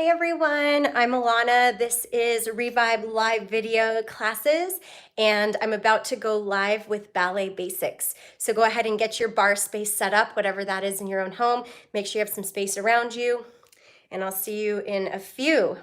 Hey everyone, I'm Ilana. This is Revive live video classes, and I'm about to go live with ballet basics. So go ahead and get your bar space set up, whatever that is in your own home. Make sure you have some space around you, and I'll see you in a few.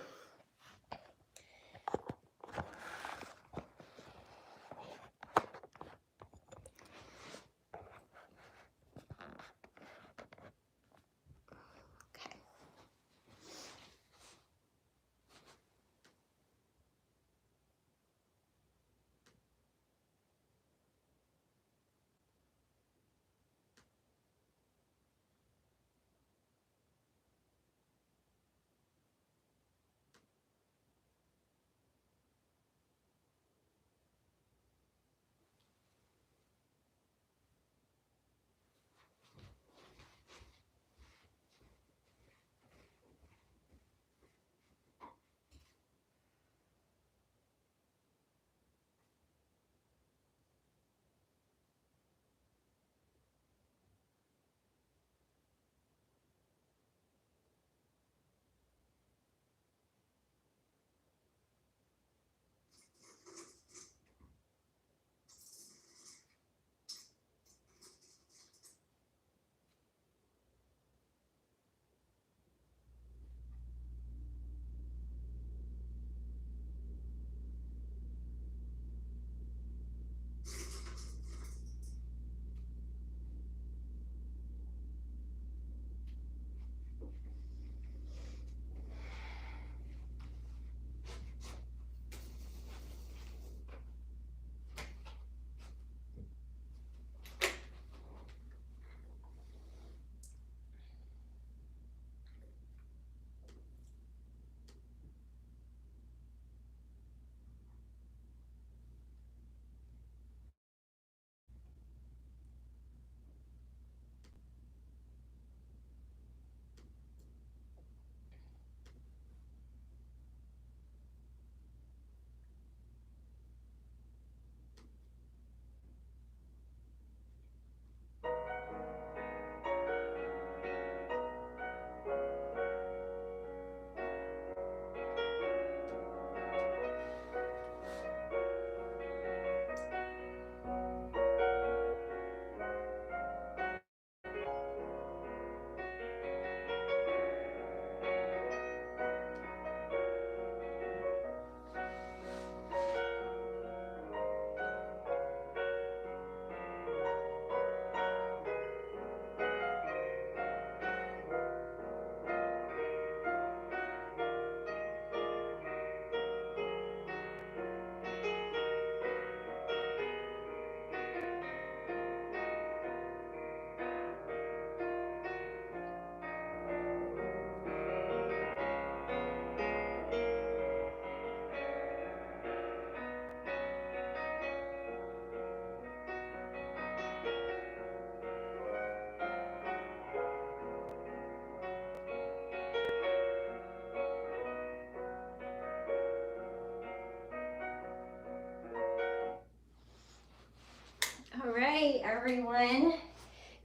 All right, everyone.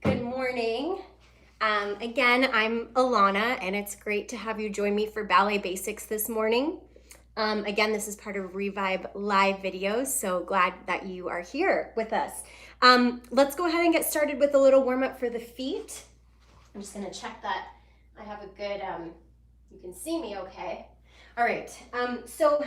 Good morning. Again, I'm Ilana, and it's great to have you join me for Ballet Basics this morning. Again, this is part of Revive live videos, so glad that you are here with us. Let's go ahead and get started with a little warm up for the feet. I'm just gonna check that I have a good, you can see me okay. All right, so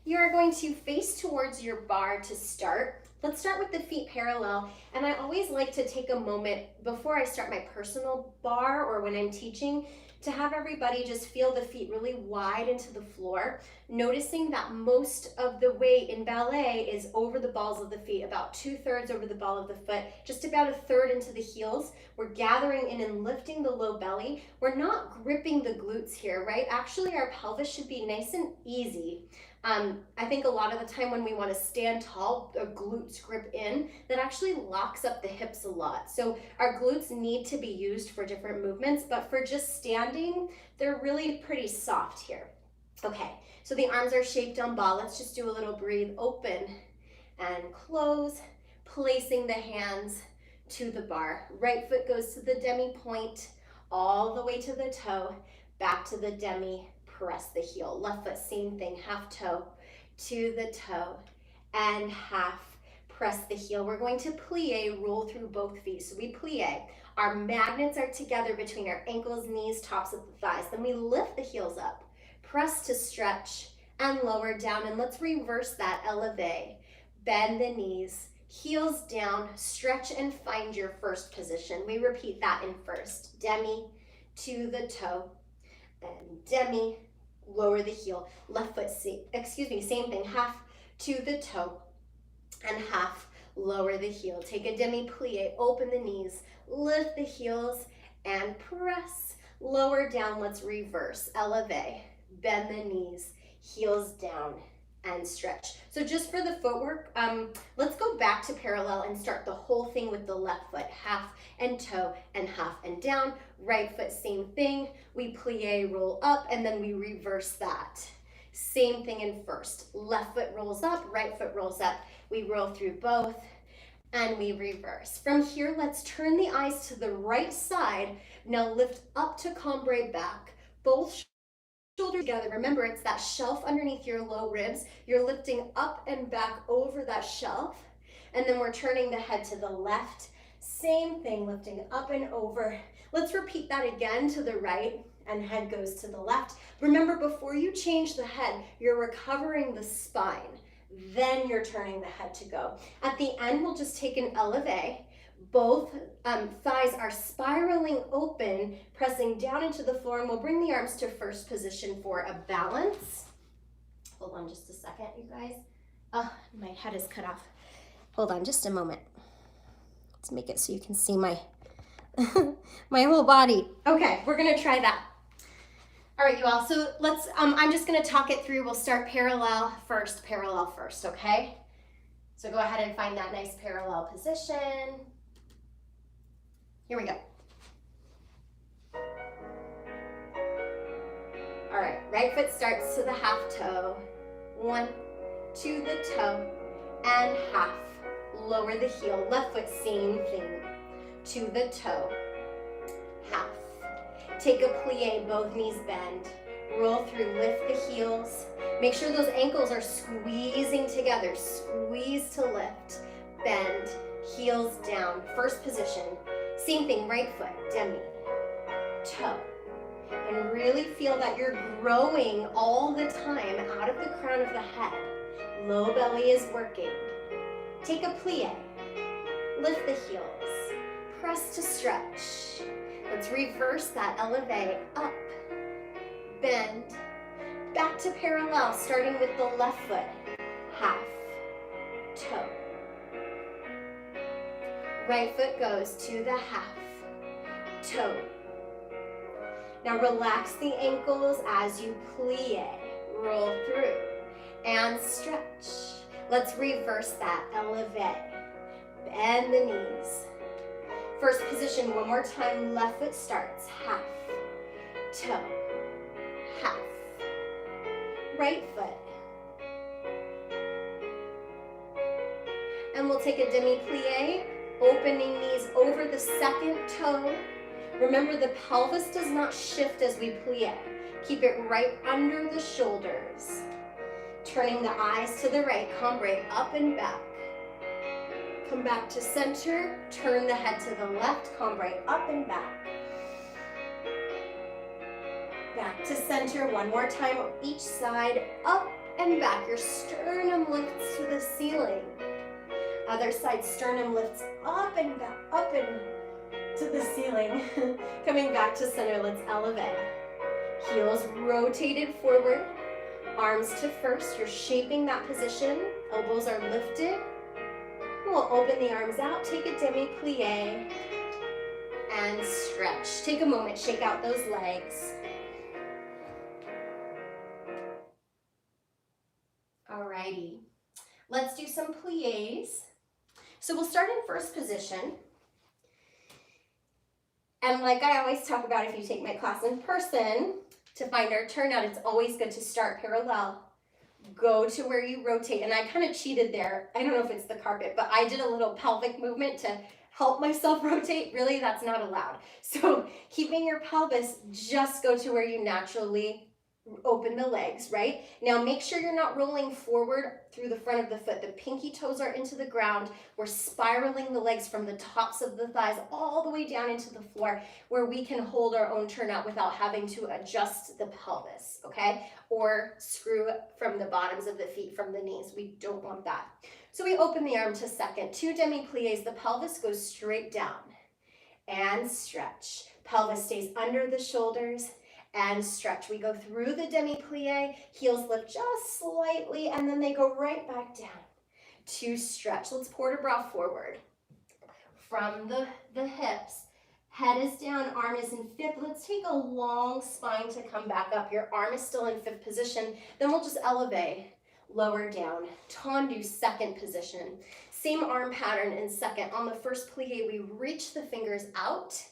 you're going to face towards your bar to start. Let's start with the feet parallel. And I always like to take a moment before I start my personal bar or when I'm teaching to have everybody just feel the feet really wide into the floor, noticing that most of the weight in ballet is over the balls of the feet, about 2/3 over the ball of the foot, just about 1/3 into the heels. We're gathering in and lifting the low belly. We're not gripping the glutes here, right? Actually, our pelvis should be nice and easy. I think a lot of the time when we want to stand tall, our glutes grip in, that actually locks up the hips a lot. So our glutes need to be used for different movements, but for just standing, they're really pretty soft here. Okay, so the arms are shaped on ball. Let's just do a little breathe, open and close, placing the hands to the bar. Right foot goes to the demi point, all the way to the toe, back to the demi, press the heel. Left foot, same thing, half toe to the toe and half press the heel. We're going to plie, roll through both feet. So we plie. Our magnets are together between our ankles, knees, tops of the thighs. Then we lift the heels up, press to stretch and lower down. And let's reverse that, elevés. Bend the knees, heels down, stretch and find your first position. We repeat that in first. Demi to the toe, then demi, lower the heel. Left foot, same thing, half to the toe and half lower the heel. Take a demi plie, open the knees, lift the heels and press. Lower down, let's reverse. Elevés, bend the knees, heels down and stretch. So just for the footwork, let's go back to parallel and start the whole thing with the left foot, half and toe and half and down. Right foot, same thing. We plie, roll up, and then we reverse that. Same thing in first. Left foot rolls up, right foot rolls up. We roll through both and we reverse. From here, let's turn the eyes to the right side. Now lift up to cambrai back. Both shoulders together. Remember, it's that shelf underneath your low ribs. You're lifting up and back over that shelf. And then we're turning the head to the left. Same thing, lifting up and over. Let's repeat that again to the right, and head goes to the left. Remember, before you change the head, you're recovering the spine. Then you're turning the head to go. At the end, we'll just take an elevés. Both thighs are spiraling open, pressing down into the floor, and we'll bring the arms to first position for a balance. Hold on just a second, you guys. Oh, my head is cut off. Hold on just a moment. Let's make it so you can see my, my whole body. Okay, we're gonna try that. All right, you all, so let's, I'm just gonna talk it through. We'll start parallel first, okay? So go ahead and find that nice parallel position. Here we go. All right, right foot starts to the half toe. 1, to the toe, and half. Lower the heel. Left foot, same thing. To the toe, half. Take a plie, both knees bend. Roll through, lift the heels. Make sure those ankles are squeezing together. Squeeze to lift. Bend, heels down. First position. Same thing, right foot, demi, toe. And really feel that you're growing all the time out of the crown of the head. Low belly is working. Take a plie. Lift the heels. Press to stretch. Let's reverse that elevés up, bend, back to parallel, starting with the left foot, half, toe. Right foot goes to the half, toe. Now relax the ankles as you plie, roll through, and stretch. Let's reverse that, elevés, bend the knees. First position, one more time, left foot starts, half, toe, half, right foot. And we'll take a demi-plie, opening knees over the second toe. Remember, the pelvis does not shift as we plie. Keep it right under the shoulders. Turning the eyes to the right, cambrai up and back. Come back to center, turn the head to the left, cambrai up and back. Back to center, one more time, each side, up and back. Your sternum lifts to the ceiling. Other side, sternum lifts up and back, up and to the ceiling. Coming back to center, let's elevés. Heels rotated forward, arms to first. You're shaping that position, elbows are lifted. We'll open the arms out, take a demi-plie, and stretch. Take a moment, shake out those legs. Alrighty, let's do some plies. So we'll start in first position. And like I always talk about, if you take my class in person, to find our turnout, it's always good to start parallel. Go to where you rotate, and I kind of cheated there. I don't know if it's the carpet, but I did a little pelvic movement to help myself rotate. Really, that's not allowed. So keeping your pelvis, just go to where you naturally Open the legs, right? Now make sure you're not rolling forward through the front of the foot. The pinky toes are into the ground. We're spiraling the legs from the tops of the thighs all the way down into the floor where we can hold our own turnout without having to adjust the pelvis, okay? Or screw from the bottoms of the feet from the knees. We don't want that. So we open the arm to second. 2 demi-plies. The pelvis goes straight down and stretch. Pelvis stays under the shoulders and stretch. We go through the demi-plie, heels lift just slightly, and then they go right back down to stretch. Let's port de bras forward. From the hips, head is down, arm is in fifth. Let's take a long spine to come back up. Your arm is still in fifth position. Then we'll just elevate, lower down. Tendu, second position. Same arm pattern in second. On the first plie, we reach the fingers out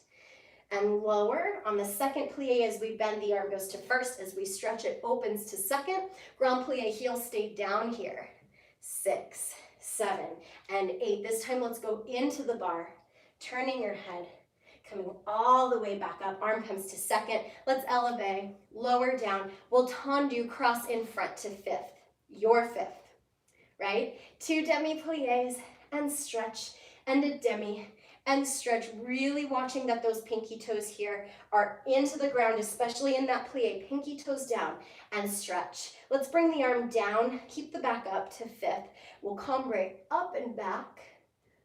and lower. On the second plie, as we bend, the arm goes to first. As we stretch, it opens to second. Grand plie, heels stay down here. 6, 7, and 8. This time, let's go into the bar, turning your head, coming all the way back up. Arm comes to second. Let's elevate, lower down. We'll tendu, cross in front to fifth, your fifth, right? 2 demi-plies and stretch, and a demi, and stretch, really watching that those pinky toes here are into the ground, especially in that plie. Pinky toes down and stretch. Let's bring the arm down, keep the back up to fifth. We'll cambre up and back.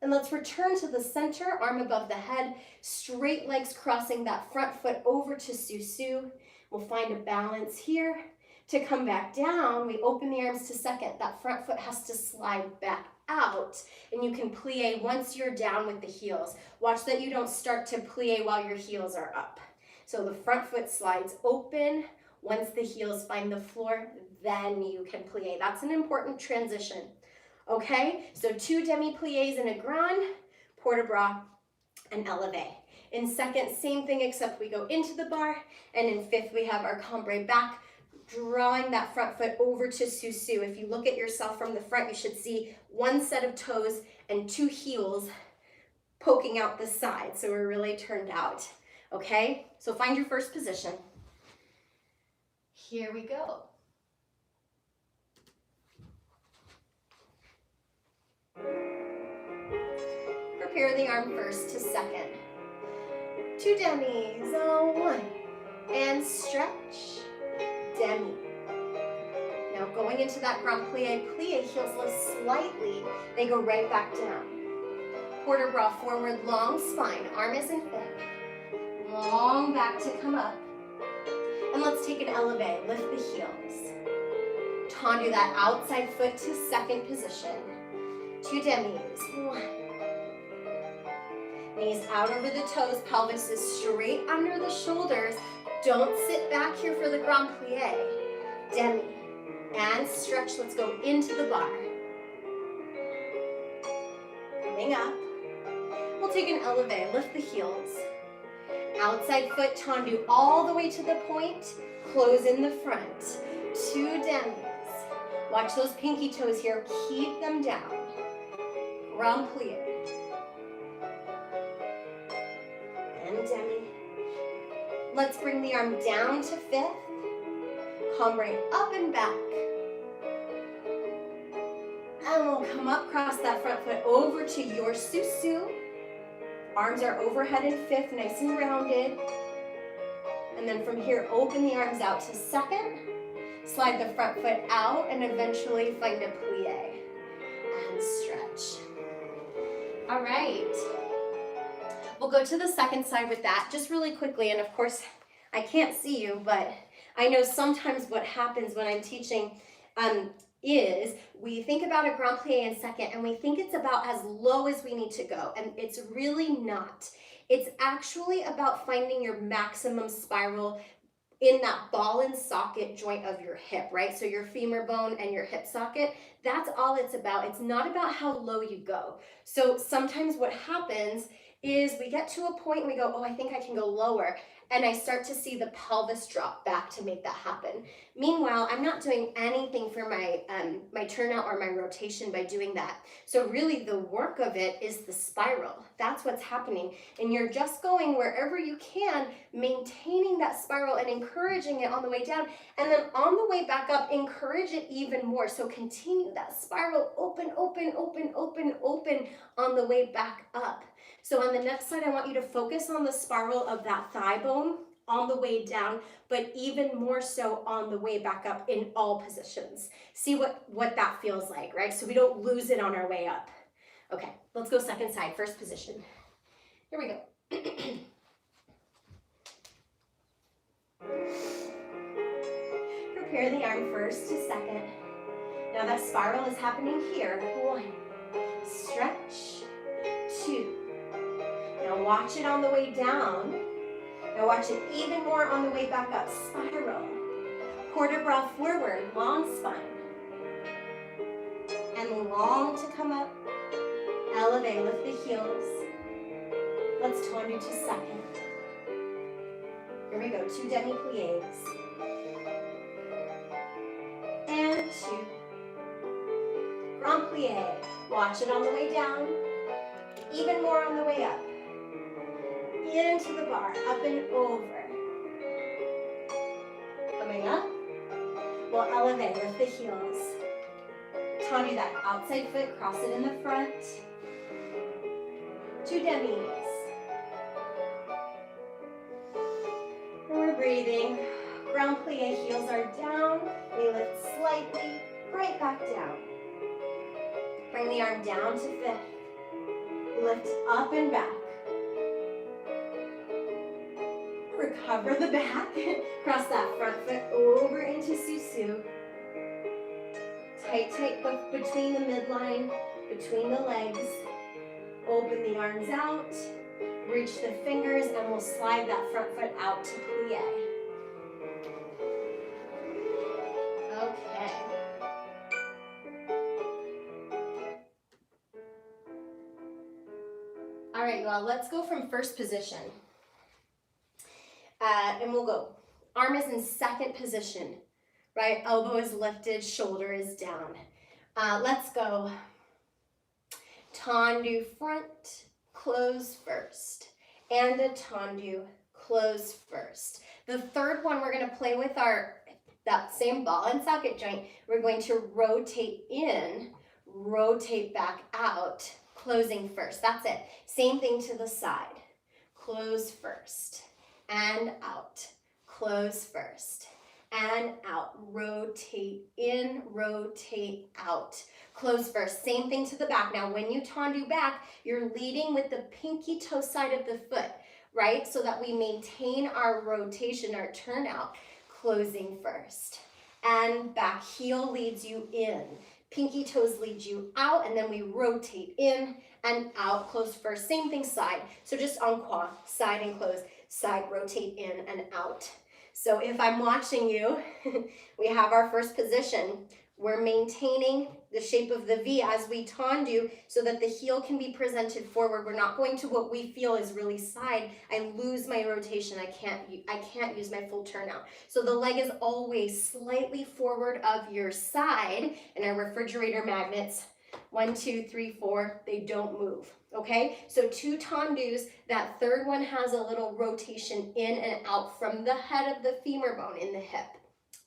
And let's return to the center, arm above the head, straight legs crossing that front foot over to susu. We'll find a balance here. To come back down, we open the arms to second. That front foot has to slide back out, and you can plie once you're down with the heels. Watch that you don't start to plie while your heels are up. So the front foot slides open. Once the heels find the floor, then you can plie. That's an important transition. Okay, so 2 demi-plies in a grand, port de bras, and elevés. In second, same thing, except we go into the bar, and in fifth, we have our cambre back, drawing that front foot over to susu. If you look at yourself from the front, you should see 1 set of toes and 2 heels poking out the side, so we're really turned out. Okay, so find your first position. Here we go. Prepare the arm first to second. 2 demis, 1, and stretch, demi. Now going into that grand plie, heels lift slightly, they go right back down. Port de bras forward, long spine, arm is in fifth, long back to come up. And let's take an elevés, lift the heels. Tendu that outside foot to second position. 2 demis, 1. Knees out over the toes, pelvis is straight under the shoulders. Don't sit back here for the grand plie. Demi, and stretch, let's go into the bar. Coming up, we'll take an elevés, lift the heels. Outside foot, tendu all the way to the point, close in the front. 2 demis. Watch those pinky toes here, keep them down. Grand plie. And demi. Let's bring the arm down to fifth. Cambre up and back. And we'll come up, cross that front foot over to your susu. Arms are overhead in fifth, nice and rounded. And then from here, open the arms out to second. Slide the front foot out and eventually find a plie. And stretch. All right. We'll go to the second side with that just really quickly. And of course, I can't see you, but I know sometimes what happens when I'm teaching is we think about a grand plie in second and we think it's about as low as we need to go, and it's really not. It's actually about finding your maximum spiral in that ball and socket joint of your hip, right? So your femur bone and your hip socket, that's all it's about. It's not about how low you go. So sometimes what happens is we get to a point and we go, oh, I think I can go lower. and I start to see the pelvis drop back to make that happen. Meanwhile, I'm not doing anything for my, my turnout or my rotation by doing that. So really the work of it is the spiral. That's what's happening. And you're just going wherever you can, maintaining that spiral and encouraging it on the way down. And then on the way back up, encourage it even more. So continue that spiral, open, open, open, open, open on the way back up. So on the next slide, I want you to focus on the spiral of that thigh bone on the way down, but even more so on the way back up in all positions. See what that feels like, right? So we don't lose it on our way up. Okay, let's go second side, first position. Here we go. Prepare the arm first to second. Now that spiral is happening here. 1, stretch, 2. Now watch it on the way down. Now watch it even more on the way back up. Spiral. Port de bras forward, long spine. And long to come up. Elevate, lift the heels. Let's tendu to second. Here we go, 2 demi-plies. And 2. Grand plie. Watch it on the way down. Even more on the way up. Into the bar, up and over. Coming up. We'll elevate, lift the heels. Tendu that outside foot, cross it in the front. 2 demis. And we're breathing. Grand plie, heels are down. We lift slightly, right back down. Bring the arm down to fifth. Lift up and back. Recover the back. Cross that front foot over into Susu. Tight, tight between the midline, between the legs. Open the arms out. Reach the fingers and we'll slide that front foot out to plie. Okay. All right, well, let's go from first position. And we'll go. Arm is in second position, right? Elbow is lifted, shoulder is down. Let's go. Tendu front, close first. And a tendu, close first. The third one, we're going to play with that same ball and socket joint. We're going to rotate in, rotate back out, closing first. That's it. Same thing to the side. Close first. And out, close first, and out, rotate in, rotate out, close first. Same thing to the back. Now when you tendu back, you're leading with the pinky toe side of the foot, right? So that we maintain our rotation, our turnout, closing first. And back heel leads you in. Pinky toes lead you out, and then we rotate in and out, close first. Same thing side. So just en croix, side and close. Side, rotate in and out. So if I'm watching you, we have our first position. We're maintaining the shape of the V as we tendu so that the heel can be presented forward. We're not going to what we feel is really side. I lose my rotation. I can't use my full turnout. So the leg is always slightly forward of your side, and our refrigerator magnets, 1, 2, 3, 4, they don't move. Okay, so 2 tendus. That third one has a little rotation in and out from the head of the femur bone in the hip,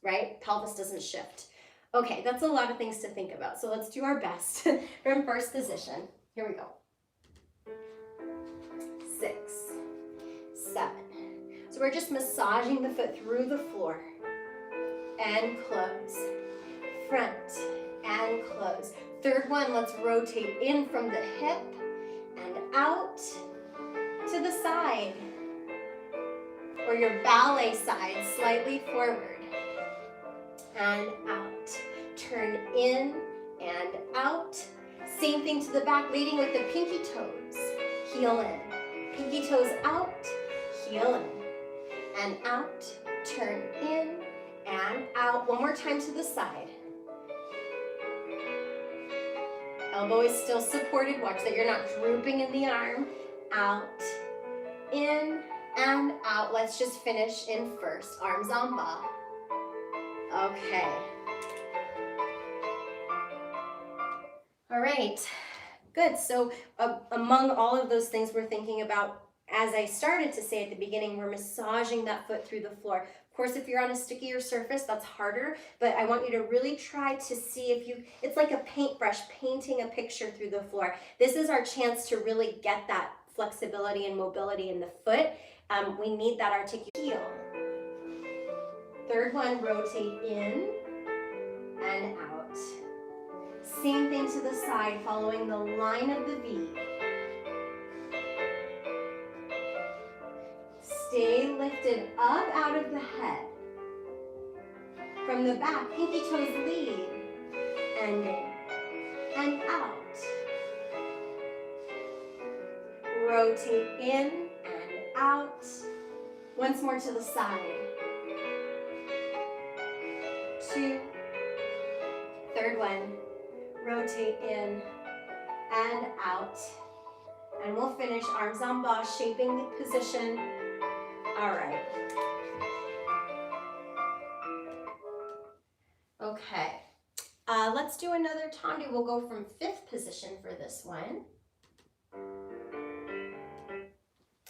right? Pelvis doesn't shift. Okay, that's a lot of things to think about. So let's do our best from first position. Here we go. 6, 7. So we're just massaging the foot through the floor and close. Front and close. Third one, let's rotate in from the hip and out to the side, or your ballet side, slightly forward and out. Turn in and out. Same thing to the back, leading with the pinky toes. Heel in. Pinky toes out, heel in. And out, turn in and out. One more time to the side. Elbow is still supported. Watch that you're not drooping in the arm. Out, in, and out. Let's just finish in first. Arms en bas. Okay. All right, good. So among all of those things we're thinking about, as I started to say at the beginning, we're massaging that foot through the floor. Of course, if you're on a stickier surface, that's harder, but I want you to really try to see if you, it's like a paintbrush painting a picture through the floor. This is our chance to really get that flexibility and mobility in the foot. We need that articulation. Third one, rotate in and out. Same thing to the side, following the line of the V. Stay lifted up out of the head. From the back, pinky toes lead. And in. And out. Rotate in and out. Once more to the side. 2. Third one. Rotate in and out. And we'll finish arms en bas, shaping the position. All right. Okay. Let's do another tendu. We'll go from 5th position for this one.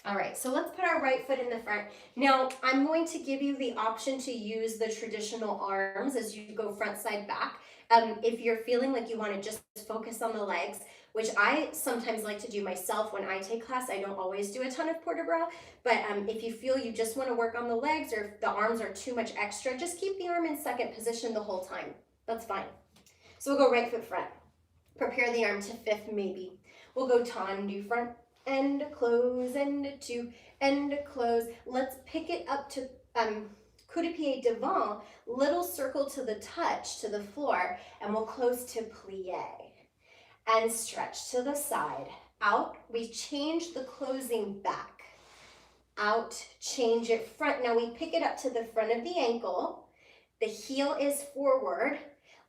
All right, so let's put our right foot in the front. Now, I'm going to give you the option to use the traditional arms as you go front, side, back. If you're feeling like you want to just focus on the legs, which I sometimes like to do myself when I take class. I don't always do a ton of port de bras, but if you feel you just want to work on the legs or if the arms are too much extra, just keep the arm in 2nd position the whole time. That's fine. So we'll go right foot front. Prepare the arm to 5th maybe. We'll go tendu front. And close, and 2, and close. Let's pick it up to coup de pied devant, little circle to the touch, to the floor, and we'll close to plie. And stretch to the side. Out, we change the closing back. Out, change it front. Now we pick it up to the front of the ankle. The heel is forward.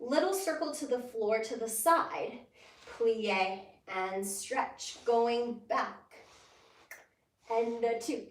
Little circle to the floor, to the side. Plie. And stretch, going back, and 2.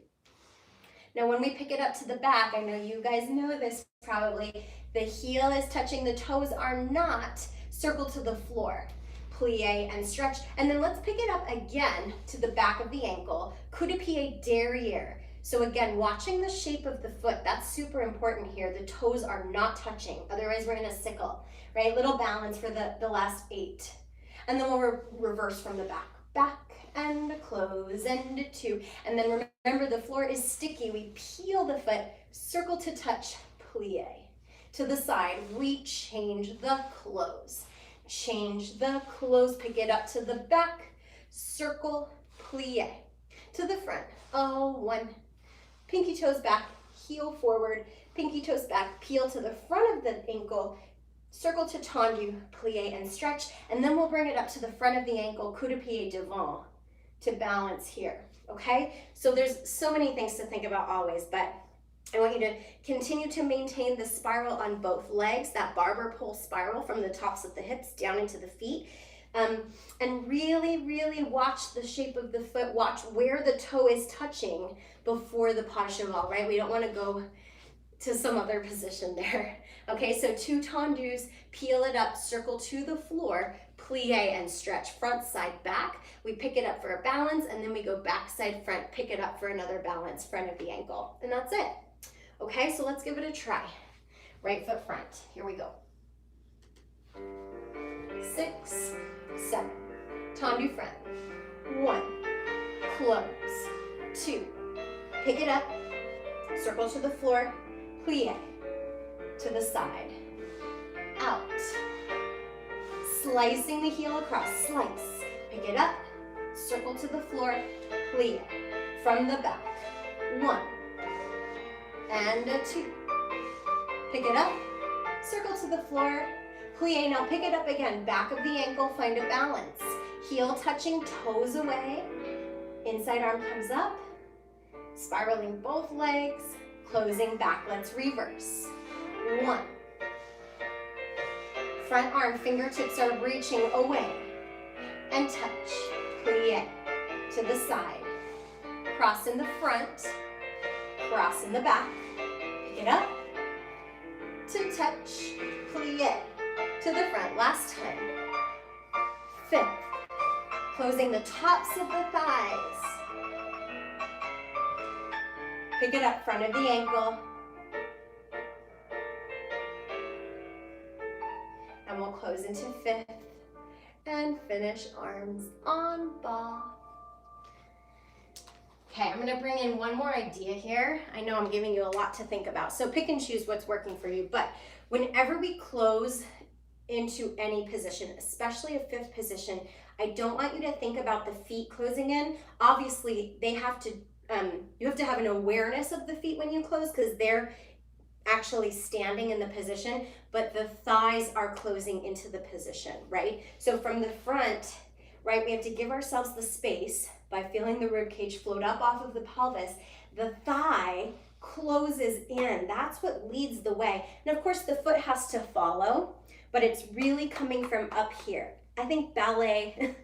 Now when we pick it up to the back, I know you guys know this probably, the heel is touching, the toes are not, circle to the floor, plie and stretch, and then let's pick it up again to the back of the ankle, coup de pied derrière. So again, watching the shape of the foot, that's super important here. The toes are not touching, otherwise we're in a sickle, right? Little balance for the last 8. And then we'll reverse from the back. Back and close and 2. And then remember the floor is sticky. We peel the foot, circle to touch, plie. To the side, we change the close. Change the close, pick it up to the back, circle, plie. To the front, 1. Pinky toes back, heel forward, pinky toes back, peel to the front of the ankle, circle to tendu, plie and stretch, and then we'll bring it up to the front of the ankle, coup de pied devant, to balance here, okay? So there's so many things to think about always, but I want you to continue to maintain the spiral on both legs, that barber pole spiral from the tops of the hips down into the feet, and really, really watch the shape of the foot, watch where the toe is touching before the pas de cheval, right? We don't want to go to some other position there. Okay, so 2 tendus, peel it up, circle to the floor, plie and stretch, front, side, back. We pick it up for a balance, and then we go back, side, front, pick it up for another balance, front of the ankle, and that's it. Okay, so let's give it a try. Right foot front, here we go. 6, 7, tendu front, 1, close, 2, pick it up, circle to the floor, plie, to the side, out, slicing the heel across, slice, pick it up, circle to the floor, plie, from the back, 1, and 2, pick it up, circle to the floor, plie, now pick it up again, back of the ankle, find a balance, heel touching, toes away, inside arm comes up, spiraling both legs, closing back, let's reverse. 1. Front arm, fingertips are reaching away. And touch, plie, to the side. Cross in the front, cross in the back, pick it up, to touch, plie, to the front, last time. 5th, closing the tops of the thighs. Pick it up, front of the ankle. And we'll close into 5th and finish arms on ball. Okay, I'm gonna bring in one more idea here. I know I'm giving you a lot to think about, so pick and choose what's working for you. But whenever we close into any position, especially a 5th position, I don't want you to think about the feet closing in. Obviously, they have to, you have to have an awareness of the feet when you close because they're actually standing in the position, but the thighs are closing into the position, right? So from the front, right, we have to give ourselves the space by feeling the rib cage float up off of the pelvis. The thigh closes in. That's what leads the way. And of course, the foot has to follow, but it's really coming from up here. I think ballet,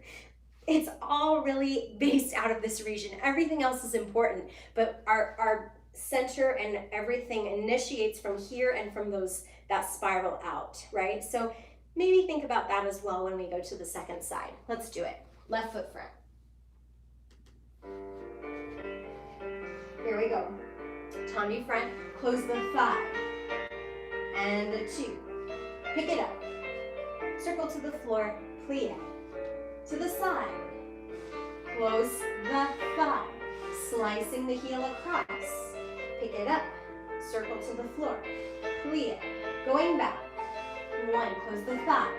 it's all really based out of this region. Everything else is important, but our center and everything initiates from here and from that spiral out, right? So maybe think about that as well when we go to the second side. Let's do it. Left foot front. Here we go. Tendu front, close the thigh. And the 2. Pick it up. Circle to the floor, plie. To the side. Close the thigh. Slicing the heel across. Pick it up. Circle to the floor, plie. Going back. 1, close the thigh.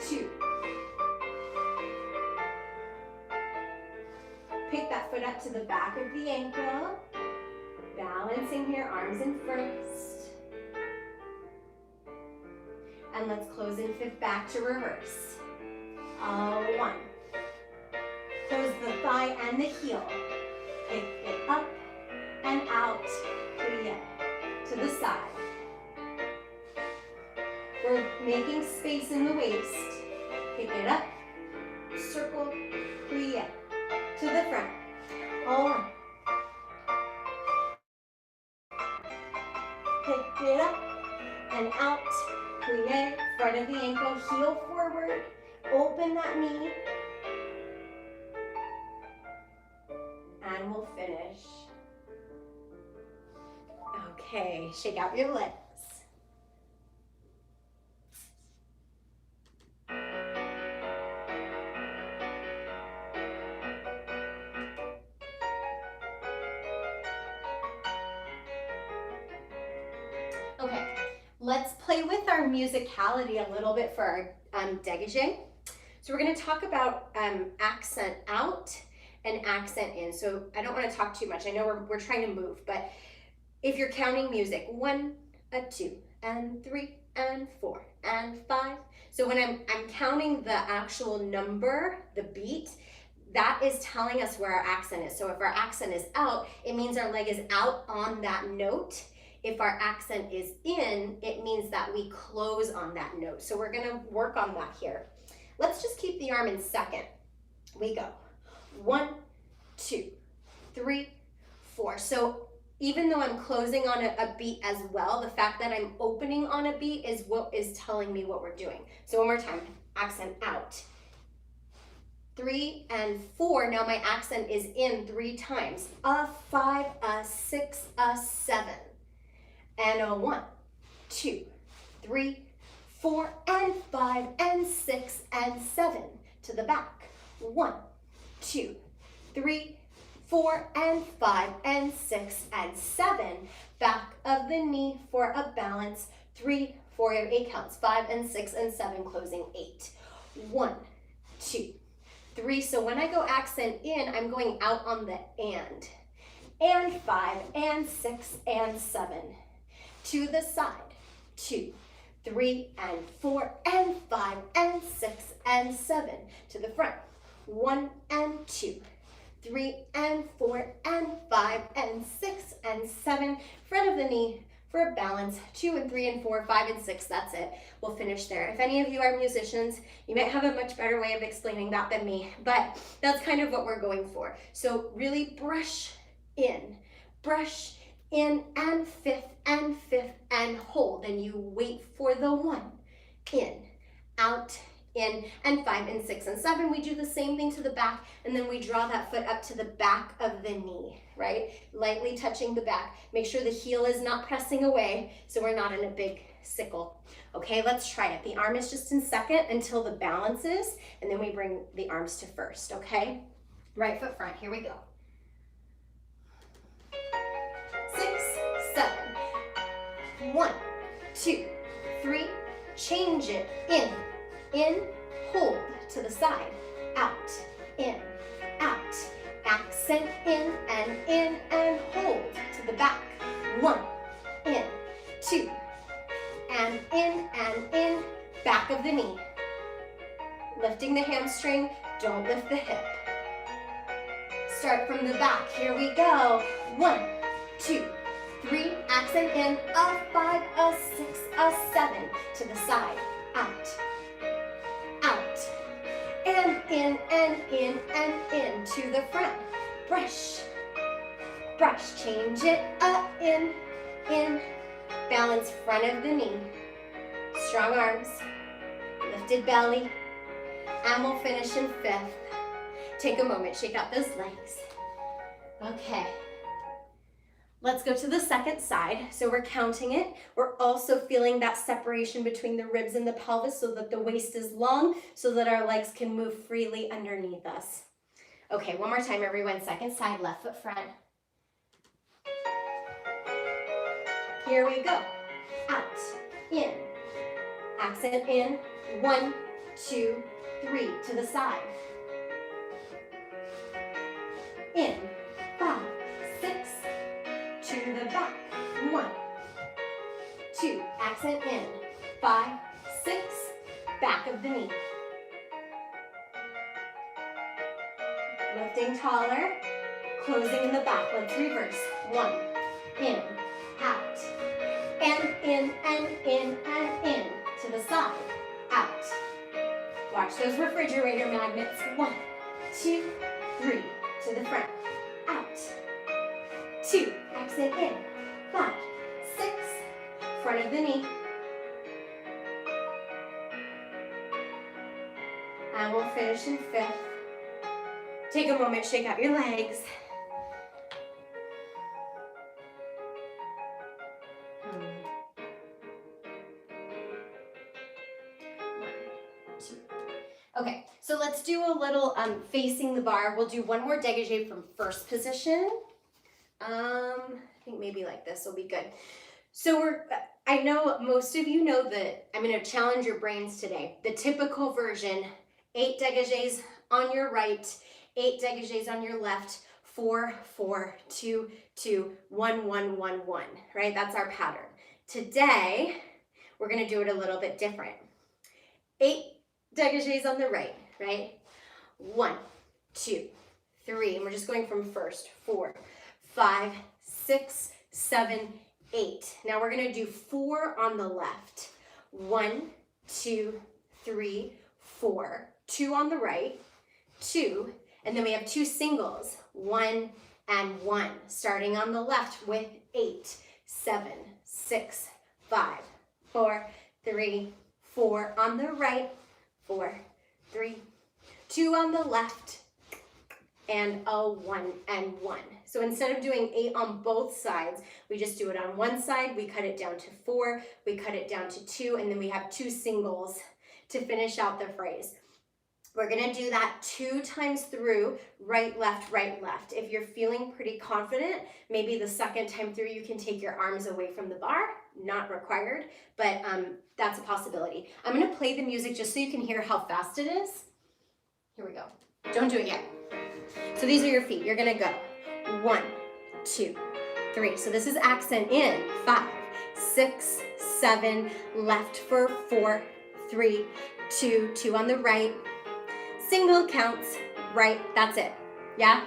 2. Pick that foot up to the back of the ankle. Balancing here, arms in first. And let's close in 5th back to reverse. 1. Close the thigh and the heel. Pick it up and out, plie. To the side. We're making space in the waist. Pick it up, circle, plie. To the front. 1. Pick it up and out, plie, front of the ankle, heel forward, open that knee, and we'll finish. Okay, shake out your legs. Okay, let's play with our musicality a little bit for our degage. So we're going to talk about accent out and accent in. So I don't want to talk too much. I know we're trying to move, but if you're counting music, 1, 2, and 3, and 4, and 5. So when I'm counting the actual number, the beat, that is telling us where our accent is. So if our accent is out, it means our leg is out on that note. If our accent is in, it means that we close on that note. So we're gonna work on that here. Let's just keep the arm in second. We go. 1, 2, 3, 4. So even though I'm closing on a beat as well, the fact that I'm opening on a beat is what is telling me what we're doing. So one more time, accent out. 3 and 4, now my accent is in 3 times. A 5, a 6, a 7. And a 1, 2, 3, 4, and 5, and 6, and 7. To the back. 1, 2, 3, 4, and 5, and 6, and 7. Back of the knee for a balance. 3, 4, 8 counts. 5, and 6, and 7, closing 8. 1, 2, 3. So when I go accent in, I'm going out on the and 5, and 6, and 7. To the side. 2, 3, and 4, and 5, and 6, and 7. To the front. 1 and 2, 3 and 4, and 5, and 6, and 7. Front of the knee for a balance. 2 and 3 and 4, 5 and 6. That's it. We'll finish there. If any of you are musicians, you might have a much better way of explaining that than me, but that's kind of what we're going for. So really brush in, brush, in and fifth and hold. And you wait for the 1, in, out, in, and 5 and 6 and 7. We do the same thing to the back, and then we draw that foot up to the back of the knee, right? Lightly touching the back. Make sure the heel is not pressing away so we're not in a big sickle. Okay, let's try it. The arm is just in second until the balance is, and then we bring the arms to first, okay? Right foot front, here we go. 6, 7. 1, 2, 3. Change it. In, hold to the side. Out, in, out. Accent in and hold to the back. 1, in, 2, and in, back of the knee. Lifting the hamstring, don't lift the hip. Start from the back, here we go. 1, 2, 3, accent in, a 5, a 6, a 7, to the side, out, out, and in, to the front. Brush, brush, change it, in, balance front of the knee, strong arms, lifted belly, and we'll finish in 5th. Take a moment, shake out those legs. Okay. Let's go to the second side. So we're counting it. We're also feeling that separation between the ribs and the pelvis so that the waist is long, so that our legs can move freely underneath us. Okay, one more time, everyone. Second side, left foot front. Here we go. Out, in, accent in. 1, 2, 3, to the side. In, 5, 6, to the back. 1, 2, accent in. 5, 6, back of the knee. Lifting taller, closing in the back. Let's reverse. 1, in, out, and in, to the side, out. Watch those refrigerator magnets. 1, 2, 3, to the front, out. 2, accent in. 5, 6, front of the knee. And we'll finish in 5th. Take a moment, shake out your legs. 1, 2. Okay, so let's do a little facing the bar. We'll do one more degage from first position. I think maybe like this will be good. So I know most of you know that I'm going to challenge your brains today. The typical version, 8 degages on your right, 8 degages on your left, 4, 4, 2, 2, 1, 1, 1, 1, right? That's our pattern. Today, we're going to do it a little bit different. 8 degages on the right, right? 1, 2, 3, and we're just going from first. 4, 5, 6, 7, 8. Now we're going to do 4 on the left. 1, 2, 3, 4. 2 on the right, 2, and then we have 2 singles, 1 and 1, starting on the left with 8, 7, 6, 5, 4, 3, 4 on the right, 4, 3, 2 on the left, and a 1 and 1. So instead of doing 8 on both sides, we just do it on one side, we cut it down to 4, we cut it down to 2, and then we have 2 singles to finish out the phrase. We're going to do that 2 times through, right, left, right, left. If you're feeling pretty confident, maybe the second time through you can take your arms away from the bar. Not required, but that's a possibility. I'm going to play the music just so you can hear how fast it is. Here we go. Don't do it yet. So these are your feet. You're going to go 1, 2, 3. So this is accent in. 5, 6, 7, left for 4, 3, 2, 2 on the right. Single counts, right, that's it, yeah?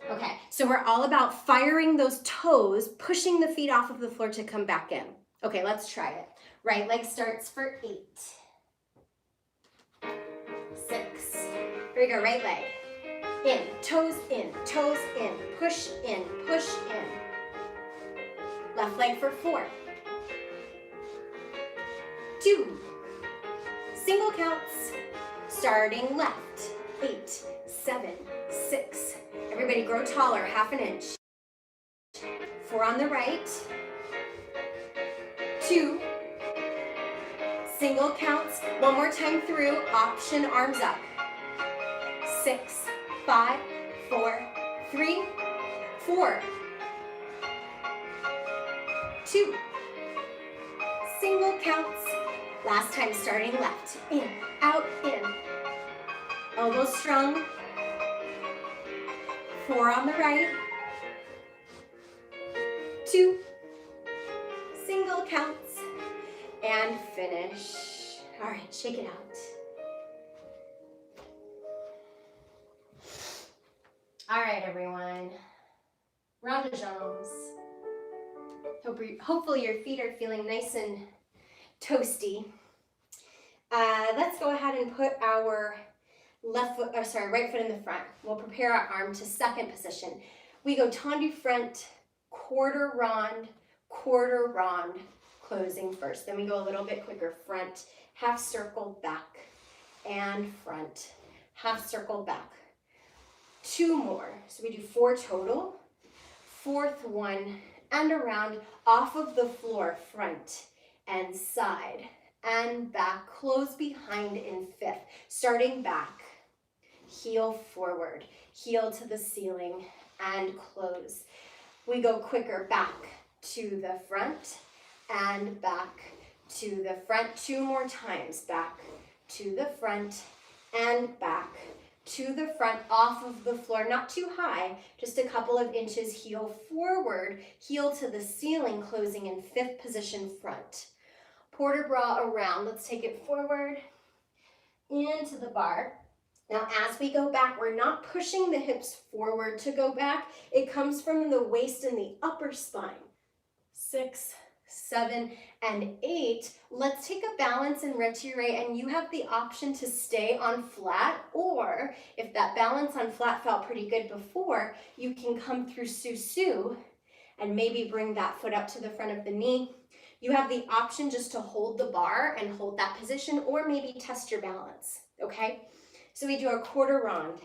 Okay, so we're all about firing those toes, pushing the feet off of the floor to come back in. Okay, let's try it. Right leg starts for 8. 6. Here we go, right leg. in, toes in, push in, push in. Left leg for 4, 2, single counts, starting left, 8, 7, 6. Everybody grow taller, half an inch. 4 on the right, 2, single counts, one more time through, option arms up. 6, 5, 4, 3, 4, 2, single counts. Last time, starting left, in, out, in. Elbows strong. 4 on the right, 2, single counts, and finish. All right, shake it out. All right, everyone. Round of jambes. Hopefully your feet are feeling nice and toasty. Let's go ahead and put our right foot in the front. We'll prepare our arm to second position. We go tendu front, quarter rond, closing first. Then we go a little bit quicker, front, half circle, back, and front, half circle, back. 2 more, so we do 4 total. 4th one, and around, off of the floor, front and side, and back, close behind in 5th. Starting back, heel forward, heel to the ceiling, and close. We go quicker, back to the front, and back to the front. 2 more times, back to the front, and back to the front, off of the floor, not too high, just a couple of inches, heel forward, heel to the ceiling, closing in 5th position, front. Port de bras around, let's take it forward, into the bar. Now as we go back, we're not pushing the hips forward to go back, it comes from the waist and the upper spine. 6, 7, and 8. Let's take a balance and retiré, and you have the option to stay on flat, or if that balance on flat felt pretty good before, you can come through su-su and maybe bring that foot up to the front of the knee. You have the option just to hold the bar and hold that position, or maybe test your balance, okay? So we do our quarter rond.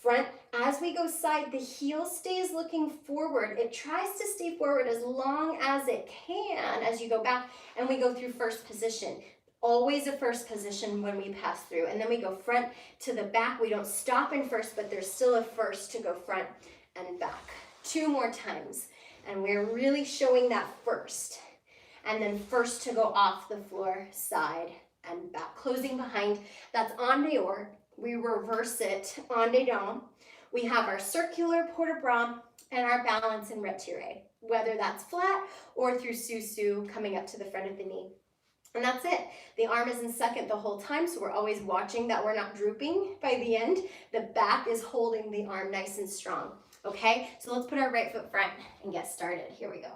Front, as we go side, the heel stays looking forward. It tries to stay forward as long as it can as you go back, and we go through first position. Always a first position when we pass through. And then we go front to the back. We don't stop in first, but there's still a first to go front and back. 2 more times. And we're really showing that first. And then first to go off the floor, side and back. Closing behind, that's en dehors. We reverse it, en dedans. We have our circular port de bras and our balance and retiré, whether that's flat or through su-su coming up to the front of the knee. And that's it. The arm is in second the whole time, so we're always watching that we're not drooping by the end. The back is holding the arm nice and strong, okay? So let's put our right foot front and get started. Here we go.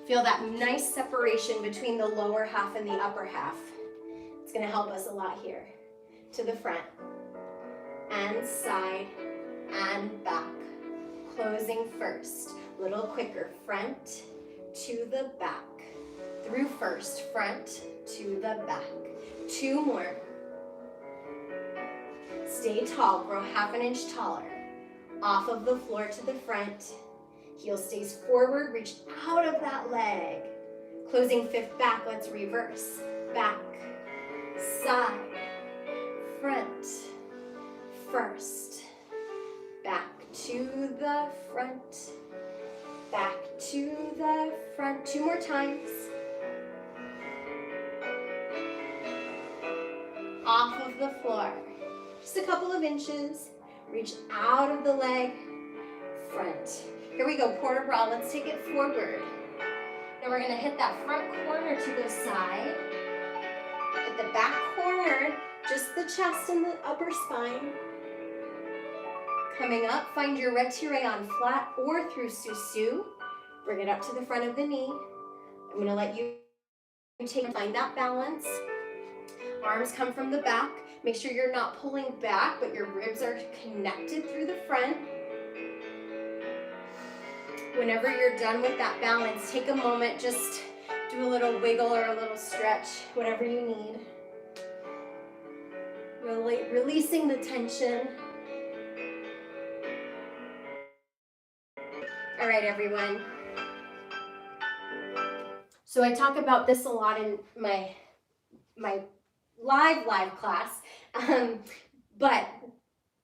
Feel that nice separation between the lower half and the upper half. It's going to help us a lot here. To the front and side and back. Closing first. A little quicker. Front to the back. Through first. Front to the back. 2 more. Stay tall. Grow half an inch taller. Off of the floor to the front. Heel stays forward. Reach out of that leg. Closing 5th back. Let's reverse. Back. Side, front, first, back to the front, back to the front. 2 more times. Off of the floor, just a couple of inches. Reach out of the leg, front. Here we go, port de bras. Let's take it forward. Now we're gonna hit that front corner to the side. At the back corner, just the chest and the upper spine. Coming up, find your retiré on flat or through su-su. Bring it up to the front of the knee. I'm going to let you find that balance. Arms come from the back. Make sure you're not pulling back, but your ribs are connected through the front. Whenever you're done with that balance, take a moment, just do a little wiggle or a little stretch, whatever you need. Releasing the tension. All right, everyone. So I talk about this a lot in my live class, but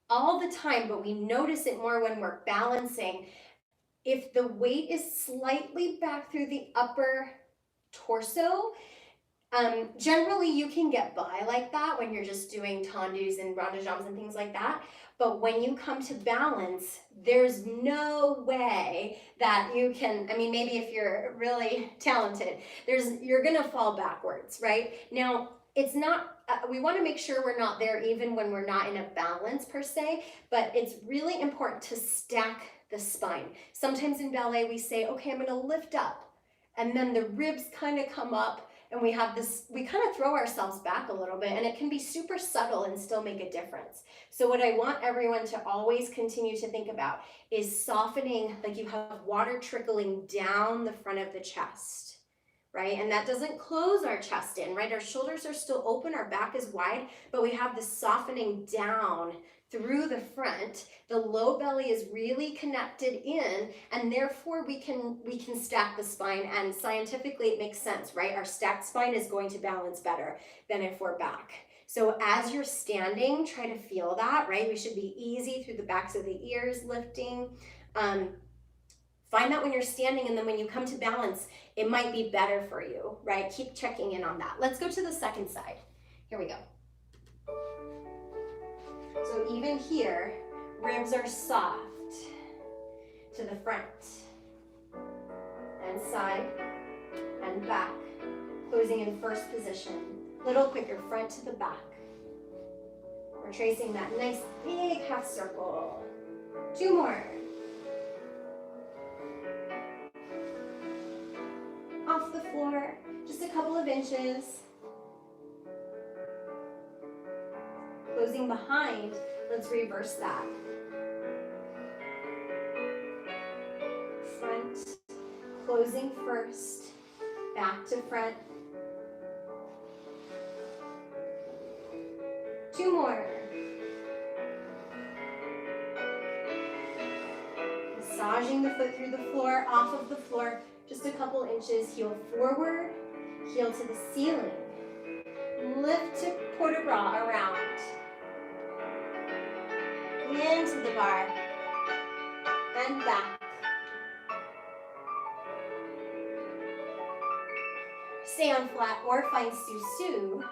all the time, but we notice it more when we're balancing. If the weight is slightly back through the upper torso, generally you can get by like that when you're just doing tendus and rond de jambes and things like that. But when you come to balance, there's no way that you can, I mean, maybe if you're really talented, you're gonna fall backwards, right? Now, it's not, we wanna make sure we're not there even when we're not in a balance per se, but it's really important to stack the spine. Sometimes in ballet we say, okay, I'm gonna lift up, and then the ribs kind of come up, and we have this, we kind of throw ourselves back a little bit, and it can be super subtle and still make a difference. So what I want everyone to always continue to think about is softening, like you have water trickling down the front of the chest, right? And that doesn't close our chest in, right? Our shoulders are still open, our back is wide, but we have this softening down through the front. The low belly is really connected in, and therefore we can stack the spine, and scientifically it makes sense, right? Our stacked spine is going to balance better than if we're back. So as you're standing, try to feel that, right? We should be easy through the backs of the ears, lifting. Find that when you're standing, and then when you come to balance, it might be better for you, right? Keep checking in on that. Let's go to the second side. Here we go. So even here, ribs are soft to the front and side and back, closing in first position. Little quicker, front to the back. We're tracing that nice big half circle. 2 more. Off the floor, just a couple of inches. Closing behind, let's reverse that. Front, closing first, back to front. 2 more. Massaging the foot through the floor, off of the floor, just a couple inches. Heel forward, heel to the ceiling. Lift to port de bras around. Into the bar and back. Stay on flat or find sous-sus,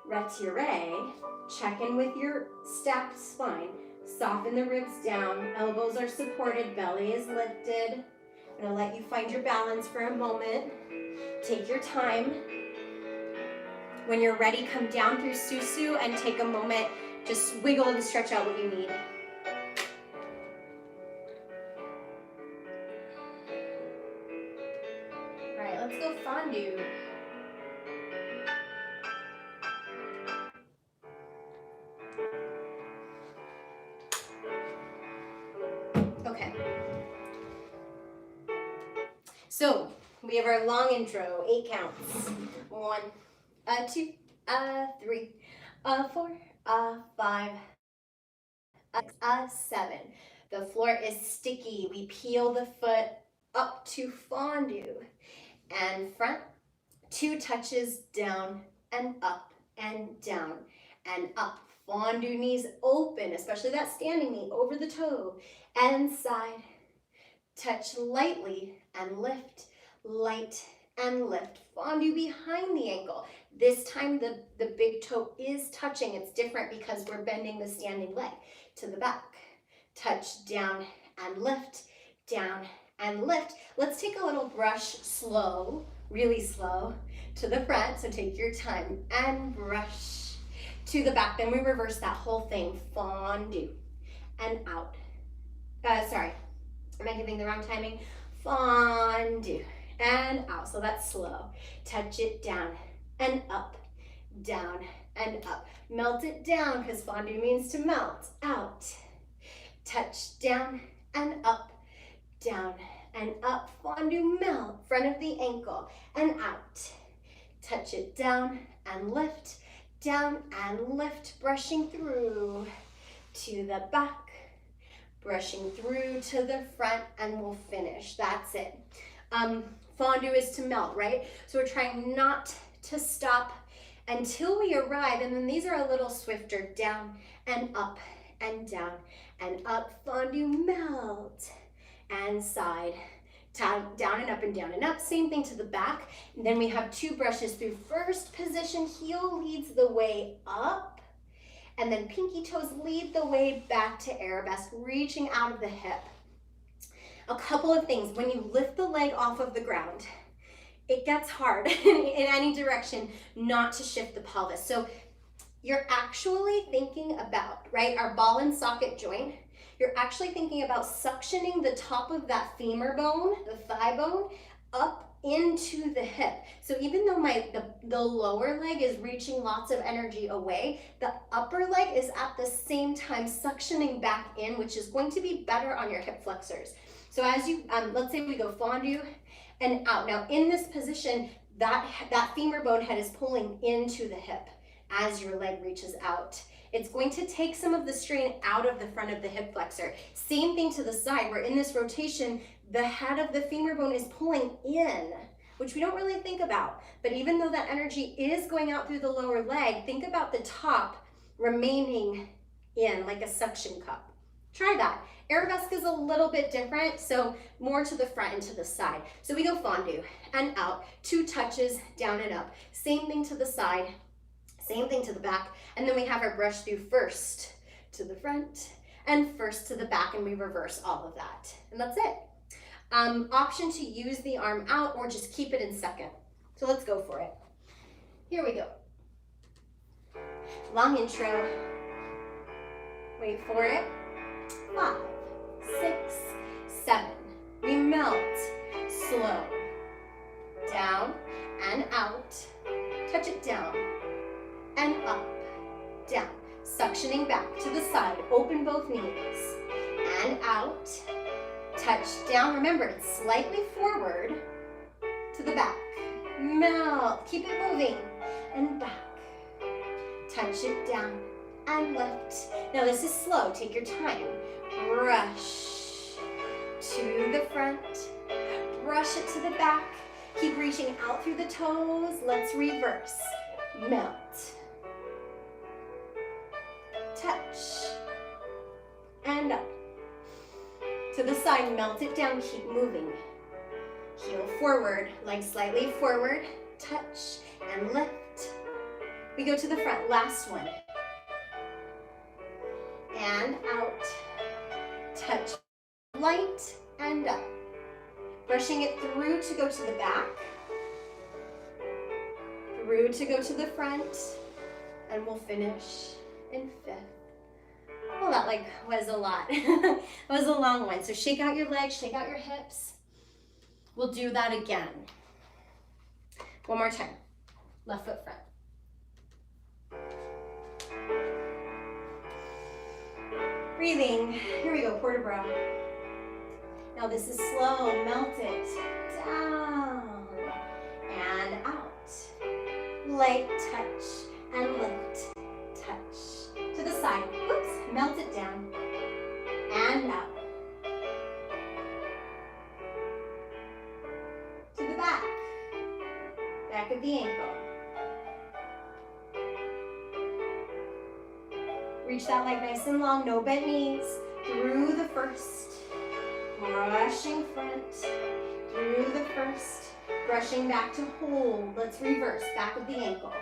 retiré. Check in with your stacked spine. Soften the ribs down. Elbows are supported. Belly is lifted. I'm going to let you find your balance for a moment. Take your time. When you're ready, come down through sous-sus and take a moment. Just wiggle and stretch out what you need. All right, let's go fondue. Okay. So we have our long intro, 8 counts. 1, 2, 3, 4, 5, 6, 7. The floor is sticky. We peel the foot up to fondue. And front, 2 touches down and up and down and up. Fondue, knees open, especially that standing knee over the toe. And side, touch lightly and lift, light and lift. Fondue behind the ankle. This time the big toe is touching. It's different because we're bending the standing leg to the back. Touch down and lift, down and lift. Let's take a little brush slow, really slow, to the front. So take your time and brush to the back. Then we reverse that whole thing. Fondue and out. Sorry, am I giving the wrong timing? Fondue and out. So that's slow. Touch it down and up, down and up. Melt it down, because fondue means to melt. Out, touch, down and up, down and up. Fondue, melt, front of the ankle and out. Touch it down and lift, down and lift, brushing through to the back, brushing through to the front, and we'll finish. That's it. Fondue is to melt, right? So we're trying not to stop until we arrive, and then these are a little swifter, down and up and down and up. Fondue, melt and side, down and up. Same thing to the back. And then we have two brushes through. First position, heel leads the way up, and then pinky toes lead the way back to arabesque, reaching out of the hip. A couple of things. When you lift the leg off of the ground, it gets hard in any direction not to shift the pelvis. So you're actually thinking about, right, our ball and socket joint, you're actually thinking about suctioning the top of that femur bone, the thigh bone, up into the hip. So even though the lower leg is reaching lots of energy away, the upper leg is at the same time suctioning back in, which is going to be better on your hip flexors. So as you, let's say we go fondue and out. Now in this position, that femur bone head is pulling into the hip as your leg reaches out. It's going to take some of the strain out of the front of the hip flexor. Same thing to the side, where in this rotation, the head of the femur bone is pulling in, which we don't really think about. But even though that energy is going out through the lower leg, think about the top remaining in like a suction cup. Try that. Arabesque is a little bit different, so more to the front and to the side. So we go fondue and out, two touches, down and up. Same thing to the side, same thing to the back, and then we have our brush through first to the front and first to the back, and we reverse all of that. And that's it. Option to use the arm out or just keep it in second. So let's go for it. Here we go. Long intro. Wait for it. 5, 6, 7. We melt. Slow. Down and out. Touch it down and up, down. Suctioning back to the side. Open both knees and out. Touch down. Remember, it's slightly forward to the back. Melt. Keep it moving and back. Touch it down and lift. Now this is slow. Take your time. Brush to the front. Brush it to the back. Keep reaching out through the toes. Let's reverse. Melt. Touch. And up. To the side, melt it down, keep moving. Heel forward, leg slightly forward. Touch and lift. We go to the front, last one. And out. Touch, light, and up. Brushing it through to go to the back. Through to go to the front. And we'll finish in 5th. Well, that like was a lot. It was a long one. So shake out your legs, shake out your hips. We'll do that again. One more time. Left foot front. Breathing. Here we go, port de bras. Now this is slow. Melt it down and out. Light touch and lift. Touch to the side. Oops. Melt it down and up. To the back. Back of the ankle. Reach that leg nice and long, no bent knees. Through the first. Brushing front. Through the first. Brushing back to hold. Let's reverse. Back of the ankle.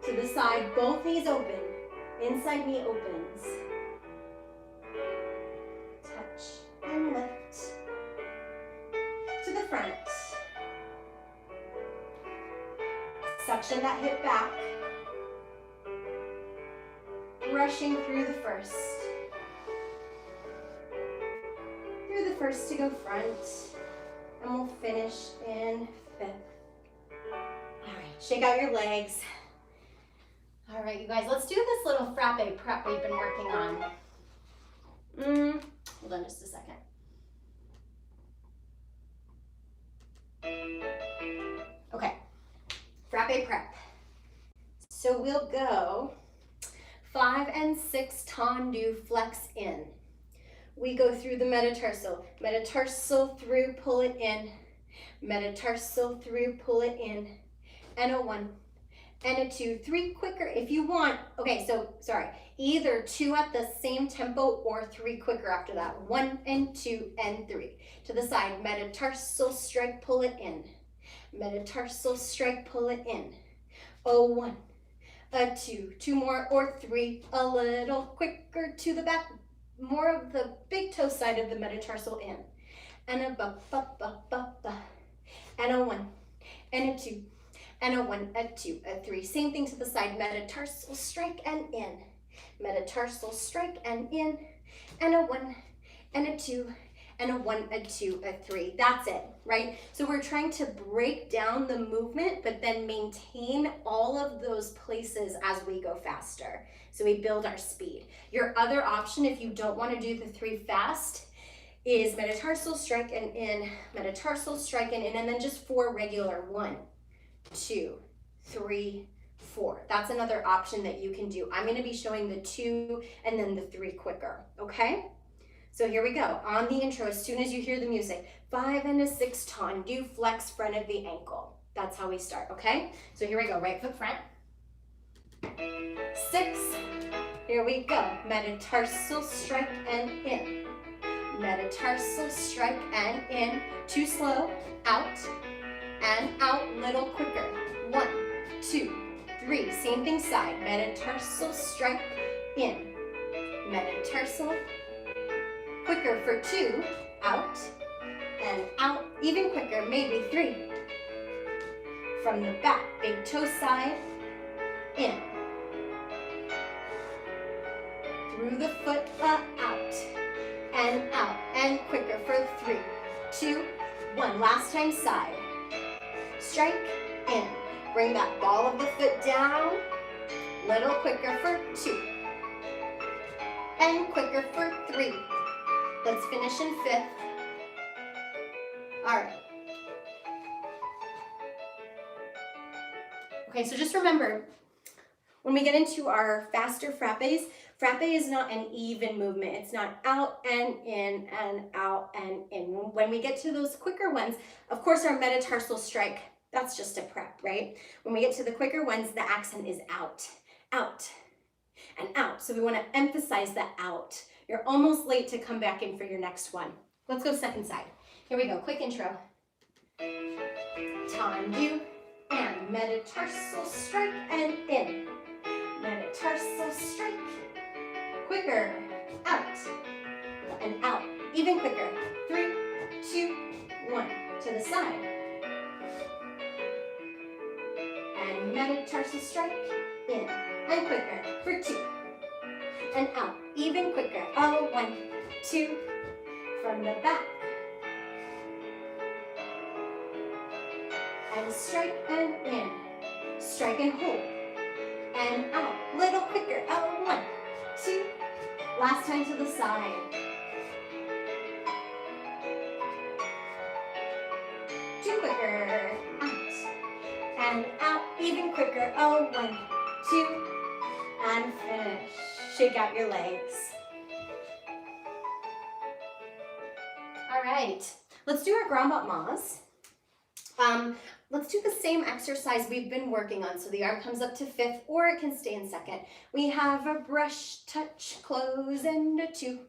To the side, both knees open. Inside knee opens. Touch and lift. To the front. Suction that hip back. Brushing through the first. Through the first to go front. and we'll finish in 5th. All right, shake out your legs. All right, you guys, let's do this little frappe prep we've been working on. Hold on just a second. Okay, frappe prep. So we'll go 5 and 6 tendu, flex in. We go through the metatarsal. Metatarsal through, pull it in. Metatarsal through, pull it in. And a 1 and a 2, 3 quicker if you want. Okay, so sorry, either 2 at the same tempo or 3 quicker after that. 1 and 2 and 3. To the side, metatarsal strike, pull it in. Metatarsal strike, pull it in. A 1, a 2, 2 more or 3, a little quicker to the back. More of the big toe side of the metatarsal in. And a ba, ba, ba, ba, ba. And a 1, and a 2, and a 1, a 2, a 3. Same thing to the side, metatarsal strike and in. Metatarsal strike and in. And a 1, and a 2, and a 1, a 2, a 3. That's it, right? So we're trying to break down the movement, but then maintain all of those places as we go faster. So we build our speed. Your other option, if you don't want to do the 3 fast, is metatarsal strike and in, metatarsal strike and in, and then just 4 regular. 1, 2, 3, 4. That's another option that you can do. I'm going to be showing the 2 and then the 3 quicker, okay? So here we go. On the intro, as soon as you hear the music, 5 and a 6 tendu, flex front of the ankle. That's how we start, okay? So here we go, right foot front. 6, here we go. Metatarsal strike and in. Metatarsal strike and in. 2 slow, out, and out, little quicker. 1, 2, 3, same thing side. Metatarsal strike in. Metatarsal, quicker for 2, out, and out, even quicker, maybe 3. From the back, big toe side, in. Through the foot, out, and quicker for 3, 2, 1. Last time side. Strike, in. Bring that ball of the foot down, little quicker for 2, and quicker for 3. Let's finish in 5th. All right. Okay, so just remember, when we get into our faster frappes, frappe is not an even movement. It's not out and in and out and in. When we get to those quicker ones, of course our metatarsal strike, that's just a prep, right? When we get to the quicker ones, the accent is out, out, and out. So we want to emphasize the out. You're almost late to come back in for your next one. Let's go second side. Here we go, quick intro. Tendu and metatarsal strike and in. Metatarsal strike, quicker, out, and out, even quicker. 3, 2, 1, to the side. And metatarsal strike, in, and quicker, for 2. And out, even quicker. Oh, 1, 2, from the back. And strike and in. Strike and hold. And out, little quicker. Oh, 1, 2. Last time to the side. 2 quicker. Out. And out, even quicker. Oh, 1, 2. And finish. Shake out your legs. All right, let's do our grand battements. Let's do the same exercise we've been working on. So the arm comes up to 5th, or it can stay in 2nd. We have a brush, touch, close, and a 2,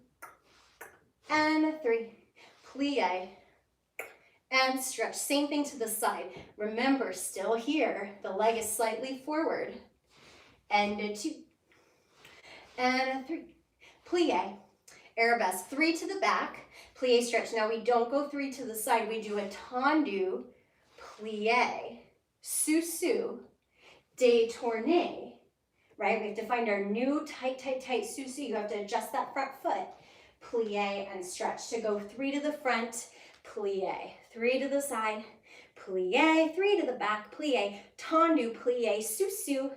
and a 3, plie, and stretch. Same thing to the side. Remember, still here, the leg is slightly forward, and a 2, and a 3, plie, arabesque, 3 to the back, plie, stretch. Now we don't go 3 to the side, we do a tendu, plie, sous-sus, détourné, right? We have to find our new tight, tight, tight sous-sus. You have to adjust that front foot, plie and stretch. To go 3 to the front, plie, 3 to the side, plie, 3 to the back, plie, tendu, plie, susu.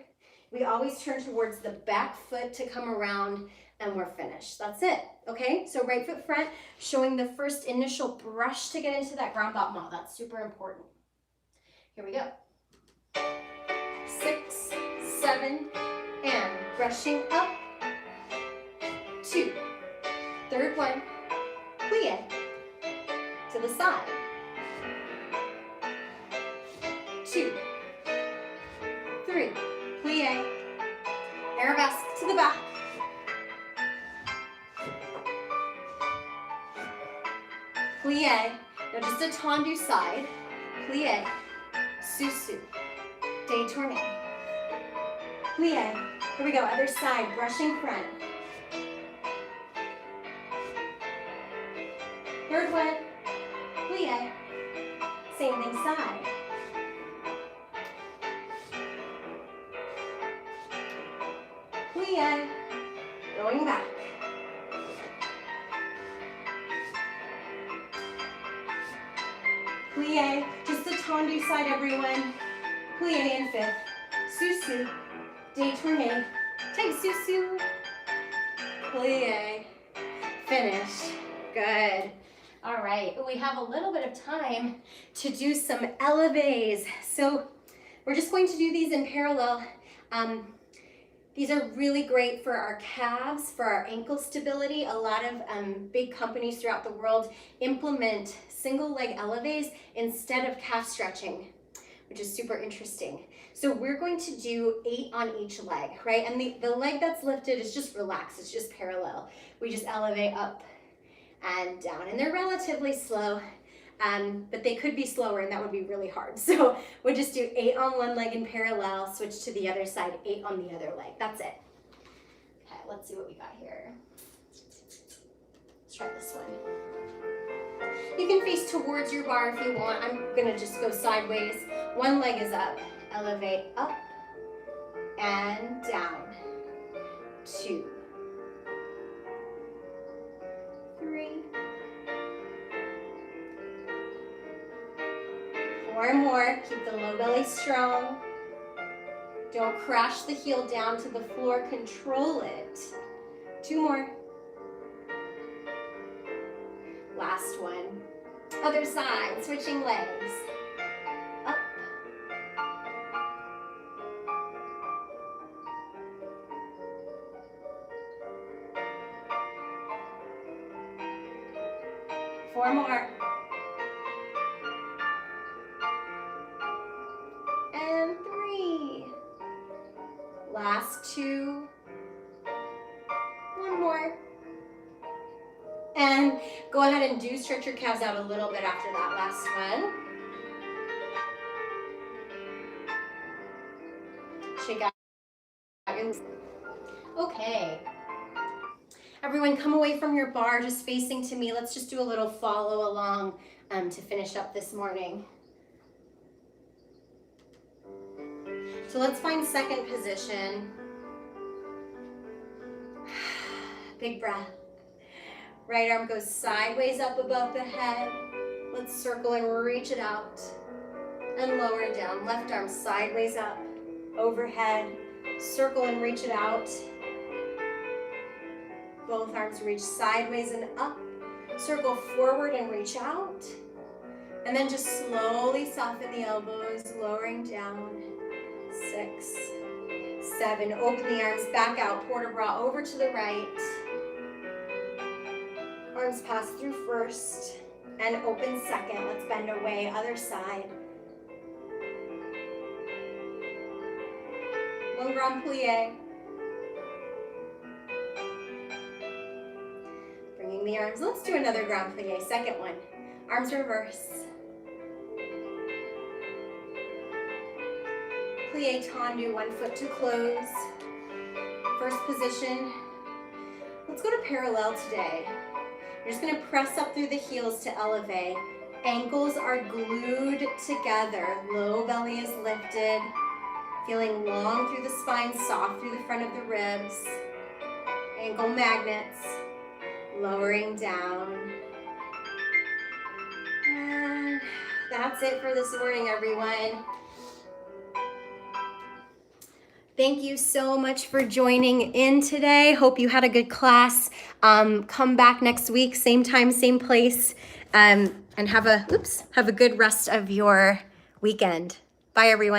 We always turn towards the back foot to come around and we're finished. That's it, okay? So right foot front, showing the first initial brush to get into that ground battement. That's super important. Here we go. 6, 7, and brushing up. 2, third one, plie, to the side. 2, 3, plie, arabesque to the back. Plie, now just a tendu side, plie, susu, détourné, plie. Here we go, other side, brushing front. Third one, plie, same thing side. Plie, going back. Plie, just the tendu side, everyone. Plie in 5th. Susu, détourné, take susu. Plie, finish. Good. All right, we have a little bit of time to do some elevés. So we're just going to do these in parallel. These are really great for our calves, for our ankle stability. A lot of big companies throughout the world implement single leg elevés instead of calf stretching, which is super interesting. So we're going to do 8 on each leg, right? And the leg that's lifted is just relaxed, it's just parallel. We just elevate up and down, and they're relatively slow, but they could be slower and that would be really hard. So we'll just do 8 on one leg in parallel, switch to the other side, 8 on the other leg. That's it. Okay, let's see what we got here. Let's try this one. You can face towards your bar if you want. I'm gonna just go sideways. One leg is up, elevate up and down. 2, 3, 4 more. Keep the low belly strong. Don't crash the heel down to the floor. Control it. 2 more. Last one. Other side, switching legs. Up. Four more. And 3. Last 2. 1 more. And go ahead and do stretch your calves out a little bit after that last one. Shake out your... Okay. Everyone come away from your bar just facing to me. Let's just do a little follow along to finish up this morning. So let's find second position. Big breath. Right arm goes sideways up above the head. Let's circle and reach it out. And lower it down. Left arm sideways up, overhead. Circle and reach it out. Both arms reach sideways and up. Circle forward and reach out. And then just slowly soften the elbows, lowering down. 6, 7. Open the arms back out. Port de bras over to the right. Arms pass through first and open second. Let's bend away, other side. One grand plie. Bringing the arms. Let's do another grand plie, second one. Arms reverse. Plie tendu, 1 foot to close. First position. Let's go to parallel today. You're just going to press up through the heels to elevate. Ankles are glued together. Low belly is lifted. Feeling long through the spine, soft through the front of the ribs. Ankle magnets. Lowering down. And that's it for this morning, everyone. Thank you so much for joining in today. Hope you had a good class. Come back next week, same time, same place, and have a good rest of your weekend. Bye, everyone.